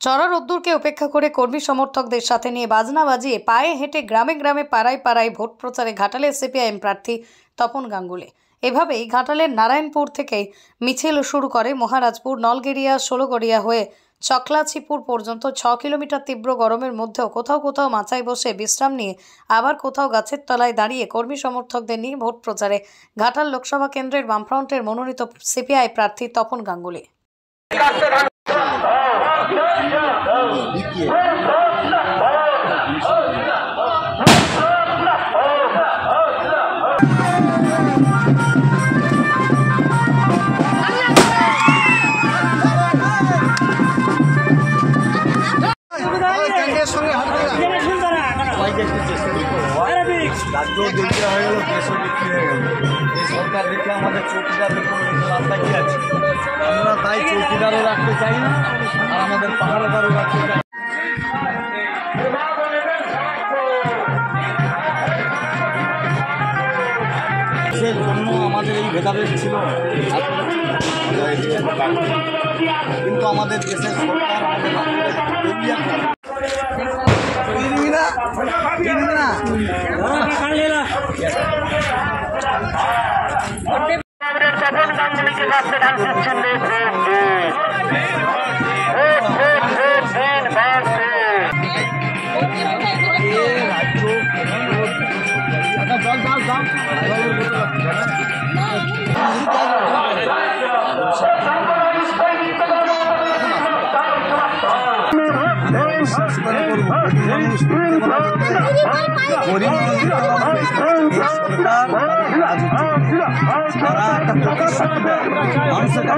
চড়া রোদ্দুরকে উপেক্ষা করে কর্মী সমর্থকদের সাথে নিয়ে বাজনা বাজিয়ে পায়ে হেঁটে গ্রামে গ্রামে পাড়ায় পাড়ায় ভোট প্রচারে ঘাটালের সিপিআইএম প্রার্থী তপন গাঙ্গুলি। এভাবেই ঘাটালের নারায়ণপুর থেকে মিছিল শুরু করে মহারাজপুর, নলগেরিয়া, ষোলগড়িয়া হয়ে চকলাচিপুর পর্যন্ত 6 কিলোমিটার তীব্র গরমের মধ্যেও কোথাও কোথাও মাচায় বসে বিশ্রাম নিয়ে আবার কোথাও গাছের তলায় দাঁড়িয়ে কর্মী সমর্থকদের নিয়ে ভোট প্রচারে ঘাটাল লোকসভা কেন্দ্রের বামফ্রন্টের মনোনীত সিপিআই প্রার্থী তপন গাঙ্গুলি। রাজ্য বিক্রি হয়ে গেল, দেশও বিক্রি হয়ে গেল। এই সরকার দেখে আমাদের চৌকিদারদের কোনো রাস্তা কি আছে? আমরা তাই চৌকিদারও রাখতে চাই না, আর আমাদের পাহাড়দারও রাখতে চাই। দেশের জন্য আমাদের এই ভেদাভেদ ছিল, কিন্তু আমাদের দেশের সরকার মাথার উপরে রেখে আমাদের দেশে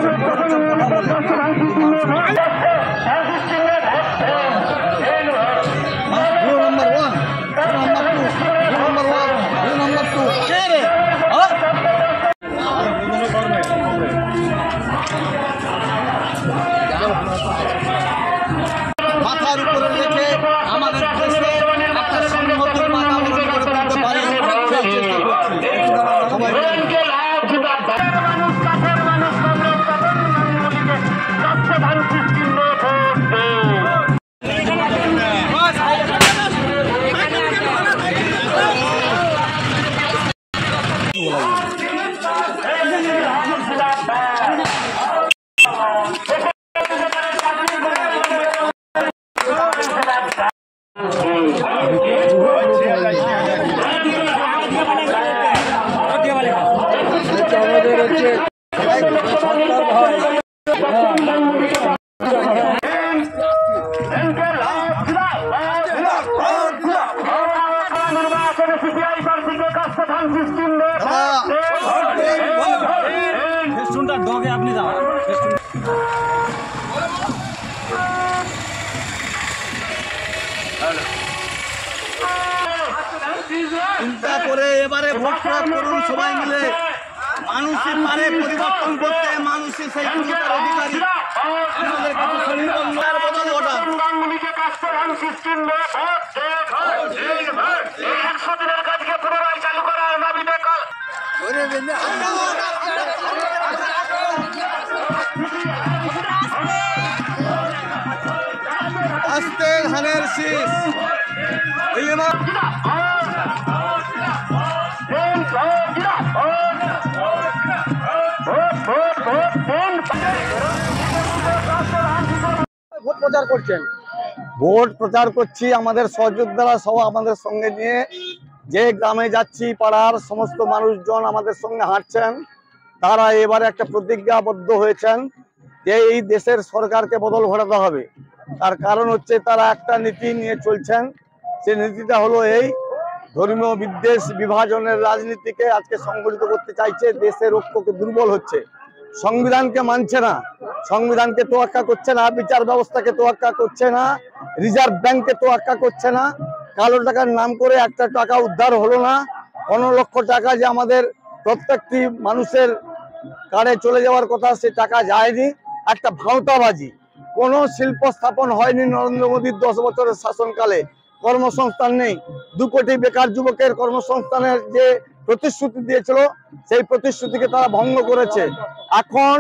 একটা সংহতির বাতাবরণ করে তুলতে পারি, চিন্তা করে এবারে ভোট করুন সবাই মিলে। মানুষের পারে পরিবর্তন করতে, মানুষের সেই ক্ষমতার অধিকারী আমাদের কাছে বদল ঘটান। আস্তে ধানের শীষ ভোট প্রচার করছেন? ভোট প্রচার করছি আমাদের সহযোদ্ধারা সহ আমাদের সঙ্গে নিয়ে, যে গ্রামে যাচ্ছি পাড়ার সমস্ত মানুষজন আমাদের সঙ্গে হাঁটছেন। তারা এবারে একটা প্রতিজ্ঞাবদ্ধ হয়েছেন যে এই দেশের সরকারকে বদল ঘটাতে হবে। তার কারণ হচ্ছে তারা একটা নীতি নিয়ে চলছেন, সেই নীতিটা হলো এই ধর্মীয় বিদ্বেষ বিভাজনের রাজনীতিকে আজকে সংগঠিত করতে চাইছে। দেশের ঐক্যকে দুর্বল হচ্ছে, সংবিধানকে মানছে না, সংবিধানকে তোয়াক্কা করছে না, বিচার ব্যবস্থাকে তোয়াক্কা করছে না, রিজার্ভ ব্যাংককে তোয়াক্কা করছে না। কালো টাকার নাম করে একটা টাকা উদ্ধার হলো না। 15 লক্ষ টাকা যে আমাদের প্রত্যেকটি মানুষের কার্ডে চলে যাওয়ার কথা, সে টাকা যায়নি। একটা ভাঁওতাবাজি, কোনো শিল্প স্থাপন হয়নি নরেন্দ্র মোদীর 10 বছরের শাসনকালে। কর্মসংস্থান নেই, 2 কোটি বেকার যুবকের কর্মসংস্থানের যে প্রতিশ্রুতি দিয়েছিল সেই প্রতিশ্রুতিকে তারা ভঙ্গ করেছে। এখন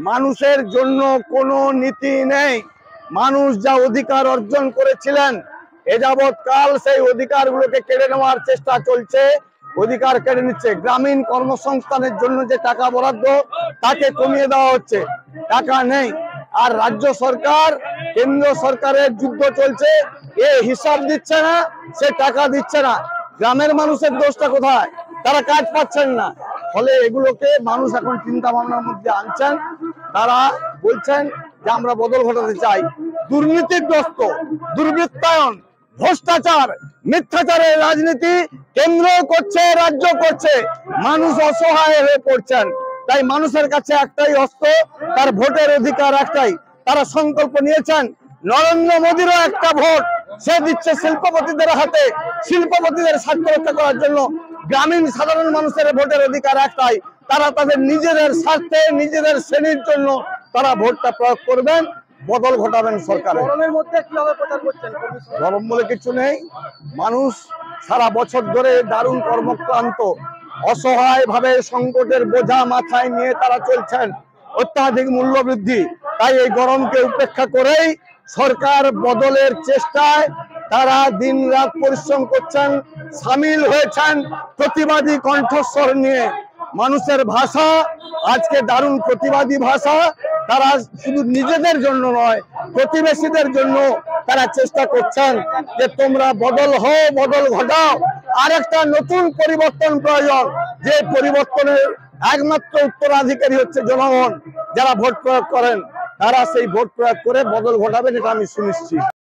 মানুষের জন্য কোনো নীতি নেই, মানুষ যা অধিকার অর্জন করেছিলেন এ যাবৎ কাল সেই অধিকারগুলোকে কেড়ে নেওয়ার চেষ্টা চলছে। অধিকার কেড়ে নিচ্ছে। গ্রামীণ কর্মসংস্থানের জন্য যে টাকা বরাদ্দ তাকে কমিয়ে দেওয়া হচ্ছে, টাকা নেই। আর রাজ্য সরকার কেন্দ্র সরকারের যুদ্ধ চলছে, এ হিসাব দিচ্ছে না, সে টাকা দিচ্ছে না। গ্রামের মানুষের দোষটা কোথায়? তারা কাজ পাচ্ছেন না। ফলে এগুলোকে মানুষ এখন চিন্তা ভাবনার মধ্যে আনছেন। তারা বলছেন যে আমরা বদল ঘটাতে চাই। দুর্নীতিগ্রস্ত, দুর্বৃত্তায়ন, ভ্রষ্টাচার, মিথ্যাচারের রাজনীতি কেন্দ্র করছে, রাজ্য করছে। মানুষ অসহায় হয়ে পড়ছেন। তাই মানুষের কাছে একটাই অস্ত্র, তার ভোটের অধিকার একটাই। তারা সংকল্প নিয়েছেন নরেন্দ্র মোদীরও একটা ভোট সে দিচ্ছে শিল্পপতিদের হাতে। শিল্পপতিদের স্বার্থ রক্ষা করার জন্য গ্রামীণ সাধারণ মানুষের ভোটের অধিকার একটাই। তারা তাদের নিজেদের স্বার্থে, নিজেদের শ্রেণীর জন্য তারা ভোটটা প্রয়োগ করবেন, বদল ঘটাবেন সরকারের। গরম বলে কিছু নেই। মানুষ সারা বছর ধরে দারুণ কর্মক্লান্ত, অসহায় ভাবে সংকটের বোঝা মাথায় নিয়ে তারা চলছেন। অত্যাধিক মূল্য বৃদ্ধি, তাই এই গরমকে উপেক্ষা করেই সরকার বদলের চেষ্টায় তারা দিন রাত পরিশ্রম করছেন, সামিল হয়েছেন প্রতিবাদী কণ্ঠস্বর নিয়ে। মানুষের ভাষা আজকে দারুণ প্রতিবাদী ভাষা। তারা শুধু নিজেদের জন্য নয়, প্রতিবেশীদের জন্য তারা চেষ্টা করছেন যে তোমরা বদল হও, বদল ঘটাও। আর একটা নতুন পরিবর্তন প্রয়োজন, যে পরিবর্তনের একমাত্র উত্তরাধিকারী হচ্ছে জনগণ। যারা ভোট প্রয়োগ করেন তারা সেই ভোট প্রয়োগ করে বদল ঘটাবেন, এটা আমি সুনিশ্চিত।